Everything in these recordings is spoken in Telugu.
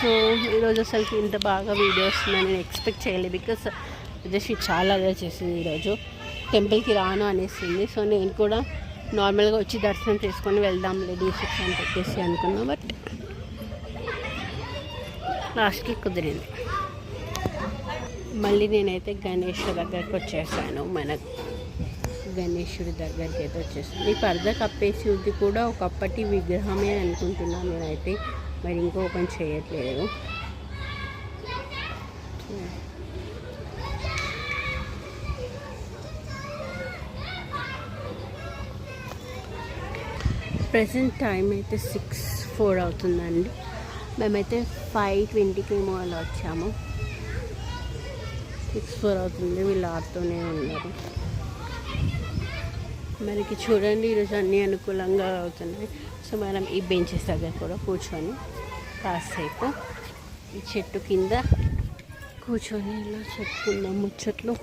సో ఈరోజు అసలుకి ఇంత బాగా వీడియో వస్తుందని నేను ఎక్స్పెక్ట్ చేయలేదు. బికాస్ జస్ట్ చాలా అలర్ట్ చేసింది ఈరోజు. టెంపుల్కి రాను అనేసింది. సో నేను కూడా నార్మల్గా వచ్చి దర్శనం చేసుకొని వెళ్దాం D6 అని చెప్పేసి అనుకున్నా. బట్ లాస్ట్కి కుదిరింది. మళ్ళీ నేనైతే గణేష్ దగ్గరికి వచ్చేసాను. మన గణేశుడి దగ్గరికి అయితే వచ్చేసింది. ఈ పరద కప్పేసి ఉంది కూడా ఒకప్పటి విగ్రహమే అనుకుంటున్నాను నేనైతే. మరి ఇంకో ఓపెన్ చేయట్లేదు. ప్రెసెంట్ టైం అయితే 6:04 అవుతుందండి. మేమైతే 5:20కి ఏమో అలా వచ్చాము. 6:04 అవుతుంది. వీళ్ళు ఆడుతూనే ఉన్నారు. మనకి చూడండి ఈరోజు అన్నీ అనుకూలంగా అవుతున్నాయి. సో మనం ఈ బెంచెస్ దగ్గర కూడా కూర్చొని కాసేపు ఈ చెట్టు కింద కూర్చొని ఇలా చెప్పుకుందాం ముచ్చట్లు.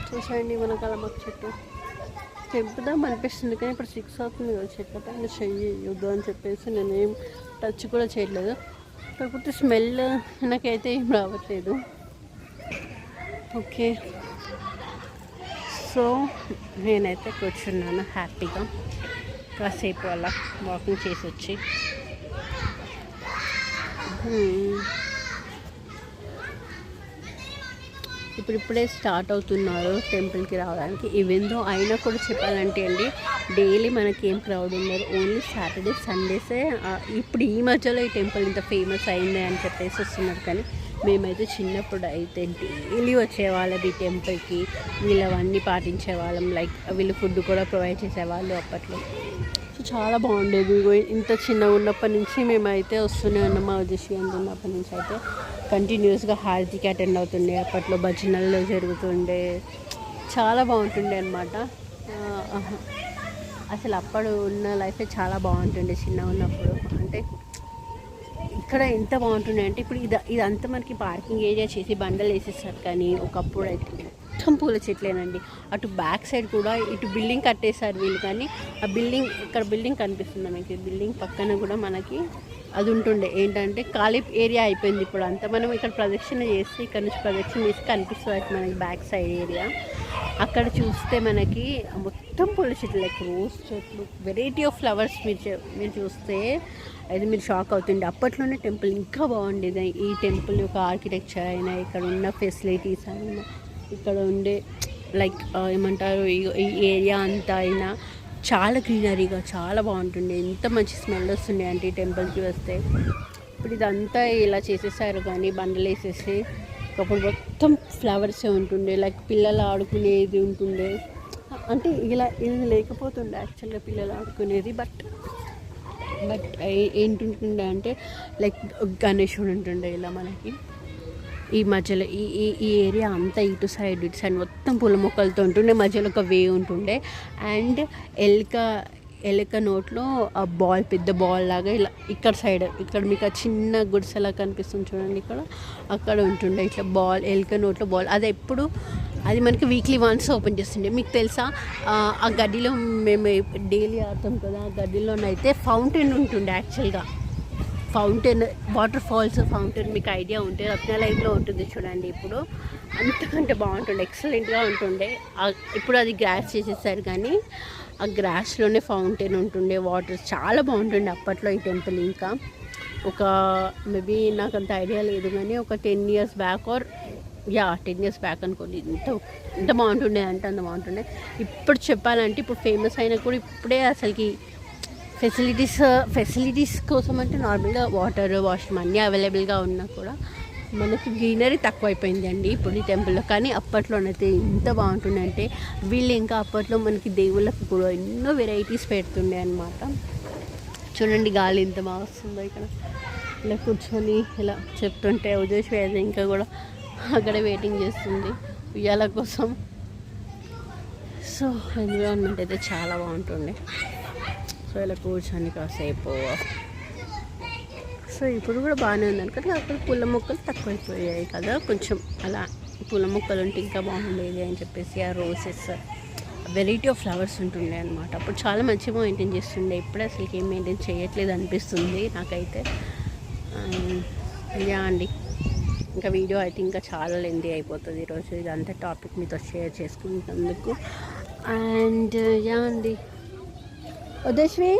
చూసండి మన కలమక్క చెట్టు తెంపుదాం అనిపిస్తుంది, కానీ ఇప్పుడు 6 అవుతుంది కదా. చెట్ల పైన చెయ్యొద్దు అని చెప్పేసి నేనేం టచ్ కూడా చేయట్లేదు. కాకపోతే స్మెల్ నాకైతే ఏం రావట్లేదు. ఓకే, సో నేనైతే కూర్చున్నాను హ్యాపీగా. కాసేపు అలా వాకింగ్ చేసి వచ్చి ఇప్పుడిప్పుడే స్టార్ట్ అవుతున్నారు టెంపుల్కి రావడానికి. ఈవెందో అయినా కూడా చెప్పాలంటే అండి, డైలీ మనకి ఏం క్రౌడ్ ఉన్నారు. ఓన్లీ సాటర్డే సండేసే ఇప్పుడు ఈ మధ్యలో ఈ టెంపుల్ ఇంత ఫేమస్ అయింది అని చెప్పేసి వస్తున్నారు. కానీ మేమైతే చిన్నప్పుడు అయితే డైలీ వచ్చేవాళ్ళం ఈ టెంపుల్కి. వీళ్ళవన్నీ పాటించేవాళ్ళం. లైక్ వీళ్ళు ఫుడ్ కూడా ప్రొవైడ్ చేసేవాళ్ళు అప్పట్లో. సో చాలా బాగుండేది. ఇంత చిన్నగా ఉన్నప్పటి నుంచి మేమైతే వస్తూనే ఉన్నాం. మా ఉద్దేశం ఉన్నప్పటి నుంచి అయితే కంటిన్యూస్గా హారతికి అటెండ్ అవుతుండే. అప్పట్లో భజనల్లో జరుగుతుండే. చాలా బాగుంటుండే అనమాట. అసలు అప్పుడు ఉన్న లైఫే చాలా బాగుంటుండే చిన్నగా ఉన్నప్పుడు. అంటే ఇక్కడ ఎంత బాగుంటుండే అంటే ఇప్పుడు ఇదంతా మనకి పార్కింగ్ ఏరియా చేసి బండలు వేసేస్తారు. కానీ ఒకప్పుడు అయితే మొత్తం పూల చెట్లేనండి. అటు బ్యాక్ సైడ్ కూడా ఇటు బిల్డింగ్ కట్టేశారు వీళ్ళు. కానీ ఆ బిల్డింగ్ ఇక్కడ బిల్డింగ్ కనిపిస్తుంది మనకి. బిల్డింగ్ పక్కన కూడా మనకి అది ఉంటుండే. ఏంటంటే ఖాళీ ఏరియా అయిపోయింది ఇప్పుడు అంతా. మనం ఇక్కడ ప్రదక్షిణ చేస్తే ఇక్కడ నుంచి ప్రదక్షిణ చేసి కనిపిస్తుంది మనకి బ్యాక్ సైడ్ ఏరియా. అక్కడ చూస్తే మనకి మొత్తం పూల చెట్లు, లైక్ రోజ్ చెట్లు, వెరైటీ ఆఫ్ ఫ్లవర్స్ మీరు చూస్తే అది మీరు షాక్ అవుతుండే. అప్పట్లోనే టెంపుల్ ఇంకా బాగుండేది. ఈ టెంపుల్ యొక్క ఆర్కిటెక్చర్ అయినా, ఇక్కడ ఉన్న ఫెసిలిటీస్ అయినా, ఇక్కడ ఉండే లైక్ ఏమంటారు ఈ ఏరియా అంతా అయినా చాలా గ్రీనరీగా చాలా బాగుంటుండే. ఎంత మంచి స్మెల్ వస్తుండే అంటే ఈ టెంపుల్కి వస్తే. ఇప్పుడు ఇదంతా ఇలా చేసేసారు కానీ బండలు వేసేసి. అప్పుడు మొత్తం ఫ్లవర్సే ఉంటుండే. లైక్ పిల్లలు ఆడుకునేది ఉంటుండే. అంటే ఇలా ఇది లేకపోతుండే యాక్చువల్గా పిల్లలు ఆడుకునేది. బట్ ఏంటుంటుండే అంటే లైక్ గణేశుడు ఉంటుండే ఇలా మనకి ఈ మధ్యలో ఈ ఏరియా అంతా ఇటు సైడ్ మొత్తం పూల మొక్కలతో ఉంటుండే. మధ్యలో ఒక వే ఉంటుండే. అండ్ ఎలుక నోట్లో ఆ బాల్, పెద్ద బాల్ లాగా ఇలా ఇక్కడ సైడ్ ఇక్కడ మీకు ఆ చిన్న గుడిసెలా కనిపిస్తుంది చూడండి ఇక్కడ. అక్కడ ఉంటుండే ఇట్లా బాల్, ఎలుక నోట్లో బాల్. అది మనకి వీక్లీ వన్స్ ఓపెన్ చేస్తుండే. మీకు తెలుసా ఆ గడ్డిలో మేము డైలీ ఆడతాం కదా, ఆ గడ్డిలోనైతే ఫౌంటైన్ ఉంటుండే. యాక్చువల్గా ఫౌంటైన్, వాటర్ ఫాల్స్ ఫౌంటైన్ మీకు ఐడియా ఉంటే రత్నాలయంలో ఉంటుంది చూడండి. ఇప్పుడు అంతకంటే బాగుంటుండే, ఎక్సలెంట్గా ఉంటుండే. ఇప్పుడు అది గ్రాస్ చేసేసారు కానీ ఆ గ్రాస్లోనే ఫౌంటైన్ ఉంటుండే. వాటర్ చాలా బాగుంటుండే అప్పట్లో ఈ టెంపుల్. ఇంకా ఒక మేబీ నాకు అంత ఐడియా లేదు కానీ ఒక 10 years back or 10 years back అనుకోండి. ఎంత బాగుంటుండే అంటే అంత బాగుంటుండే. ఇప్పుడు చెప్పాలంటే ఇప్పుడు ఫేమస్ అయినా కూడా ఇప్పుడే అసలుకి ఫెసిలిటీస్ కోసం అంటే నార్మల్గా వాటర్, వాష్రూమ్ అన్నీ అవైలబుల్గా ఉన్నా కూడా మనకి గ్రీనరీ తక్కువ అయిపోయింది అండి ఇప్పుడు ఈ టెంపుల్లో. కానీ అప్పట్లోనైతే ఎంత బాగుంటుండే అంటే వీళ్ళు ఇంకా అప్పట్లో మనకి దేవుళ్ళకి కూడా ఎన్నో వెరైటీస్ పెడుతుండే అనమాట. చూడండి గాలి ఎంత బాగా వస్తుందో ఇక్కడ. ఇలా కూర్చొని ఇలా చెప్తుంటే ఉదయశ్వేత ఇంకా కూడా అక్కడే వెయిటింగ్ చేస్తుంది ఉయ్యాల కోసం. సో ఎన్విరాన్మెంట్ అయితే చాలా బాగుంటుండే. సో ఇలా కూర్చొని కాసేపు. సో ఇప్పుడు కూడా బాగానే ఉంది అనుకోండి. అక్కడ పూల మొక్కలు తక్కువైపోయాయి కదా, కొంచెం అలా పూల మొక్కలు ఉంటే ఇంకా బాగుండేది అని చెప్పేసి ఆ రోజెస్, వెరైటీ ఆఫ్ ఫ్లవర్స్ ఉంటుండే అనమాట. అప్పుడు చాలా మంచిగా మెయింటైన్ చేస్తుండే. ఇప్పుడే అసలు ఏం మెయింటైన్ చేయట్లేదు అనిపిస్తుంది నాకైతే. యా అండి, ఇంకా వీడియో అయితే ఇంకా చాలా లెంతీ అయిపోతుంది ఈరోజు. ఇదంతా టాపిక్ మీతో షేర్ చేసుకున్నందుకు. అండ్ యా అండి, ఉదయశ్రీ